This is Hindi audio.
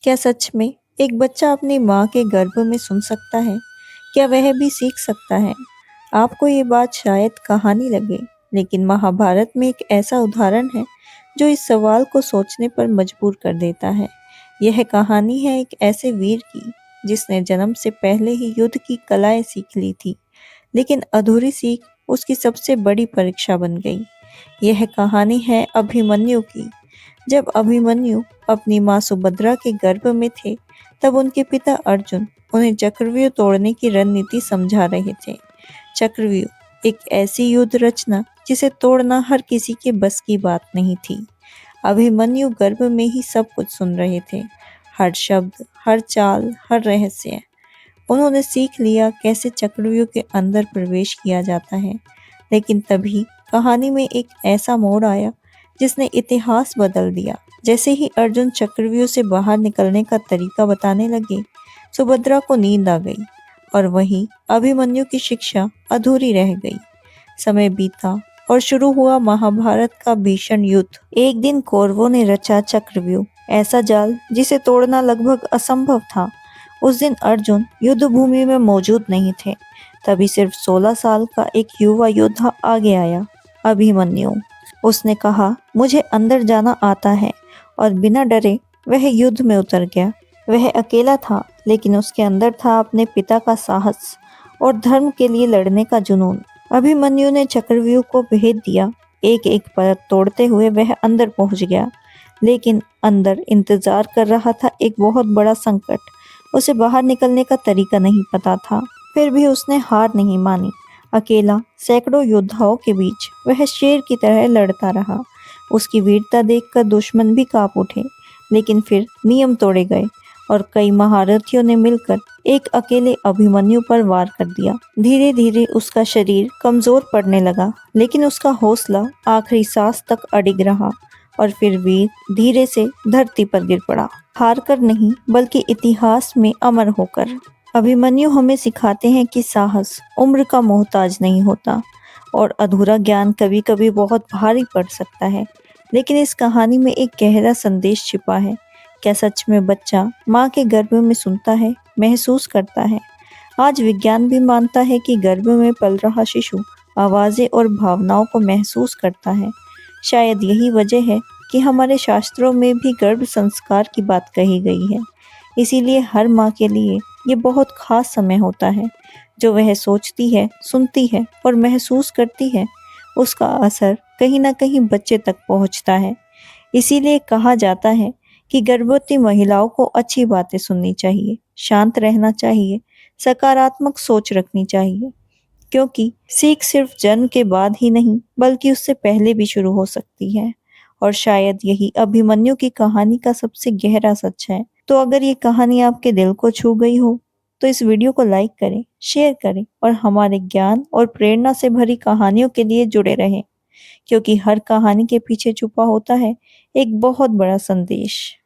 क्या सच में एक बच्चा अपनी माँ के गर्भ में सुन सकता है? क्या वह भी सीख सकता है? आपको ये बात शायद कहानी लगे, लेकिन महाभारत में एक ऐसा उदाहरण है जो इस सवाल को सोचने पर मजबूर कर देता है। यह कहानी है एक ऐसे वीर की जिसने जन्म से पहले ही युद्ध की कलाएं सीख ली थी, लेकिन अधूरी सीख उसकी सबसे बड़ी परीक्षा बन गई। यह कहानी है अभिमन्यु की। जब अभिमन्यु अपनी माँ सुभद्रा के गर्भ में थे, तब उनके पिता अर्जुन उन्हें चक्रव्यूह तोड़ने की रणनीति समझा रहे थे। चक्रव्यूह एक ऐसी युद्ध रचना जिसे तोड़ना हर किसी के बस की बात नहीं थी। अभिमन्यु गर्भ में ही सब कुछ सुन रहे थे, हर शब्द, हर चाल, हर रहस्य। उन्होंने सीख लिया कैसे चक्रव्यूह के अंदर प्रवेश किया जाता है। लेकिन तभी कहानी में एक ऐसा मोड़ आया जिसने इतिहास बदल दिया। जैसे ही अर्जुन चक्रव्यूह से बाहर निकलने का तरीका बताने लगे, सुभद्रा को नींद आ गई और वहीं अभिमन्यु की शिक्षा अधूरी रह गई। समय बीता और शुरू हुआ महाभारत का भीषण युद्ध। एक दिन कौरवों ने रचा चक्रव्यूह, ऐसा जाल जिसे तोड़ना लगभग असंभव था। उस दिन अर्जुन युद्ध भूमि में मौजूद नहीं थे। तभी सिर्फ 16 साल का एक युवा योद्धा आगे आया, अभिमन्यु। उसने कहा, मुझे अंदर जाना आता है, और बिना डरे वह युद्ध में उतर गया। वह अकेला था, लेकिन उसके अंदर था अपने पिता का साहस और धर्म के लिए लड़ने का जुनून। अभिमन्यु ने चक्रव्यूह को भेद दिया। एक एक परत तोड़ते हुए वह अंदर पहुंच गया, लेकिन अंदर इंतजार कर रहा था एक बहुत बड़ा संकट। उसे बाहर निकलने का तरीका नहीं पता था, फिर भी उसने हार नहीं मानी। अकेला सैकड़ों योद्धाओं के बीच वह शेर की तरह लड़ता रहा। उसकी वीरता देखकर दुश्मन भी कांप उठे, लेकिन फिर नियम तोड़े गए और कई महारथियों ने मिलकर एक अकेले अभिमन्यु पर वार कर दिया। धीरे धीरे उसका शरीर कमजोर पड़ने लगा, लेकिन उसका हौसला आखिरी सांस तक अडिग रहा और फिर वीर धीरे से धरती पर गिर पड़ा, हार कर नहीं बल्कि इतिहास में अमर होकर। अभिमन्यु हमें सिखाते हैं कि साहस उम्र का मोहताज नहीं होता और अधूरा ज्ञान कभी कभी बहुत भारी पड़ सकता है। लेकिन इस कहानी में एक गहरा संदेश छिपा है। क्या सच में बच्चा माँ के गर्भ में सुनता है, महसूस करता है? आज विज्ञान भी मानता है कि गर्भ में पल रहा शिशु आवाजें और भावनाओं को महसूस करता है। शायद यही वजह है कि हमारे शास्त्रों में भी गर्भ संस्कार की बात कही गई है। इसीलिए हर माँ के लिए ये बहुत खास समय होता है। जो वह सोचती है, सुनती है और महसूस करती है, उसका असर कहीं ना कहीं बच्चे तक पहुंचता है। इसीलिए कहा जाता है कि गर्भवती महिलाओं को अच्छी बातें सुननी चाहिए, शांत रहना चाहिए, सकारात्मक सोच रखनी चाहिए, क्योंकि सीख सिर्फ जन्म के बाद ही नहीं बल्कि उससे पहले भी शुरू हो सकती है। और शायद यही अभिमन्यु की कहानी का सबसे गहरा सच है। तो अगर ये कहानी आपके दिल को छू गई हो, तो इस वीडियो को लाइक करें, शेयर करें और हमारे ज्ञान और प्रेरणा से भरी कहानियों के लिए जुड़े रहें, क्योंकि हर कहानी के पीछे छुपा होता है एक बहुत बड़ा संदेश।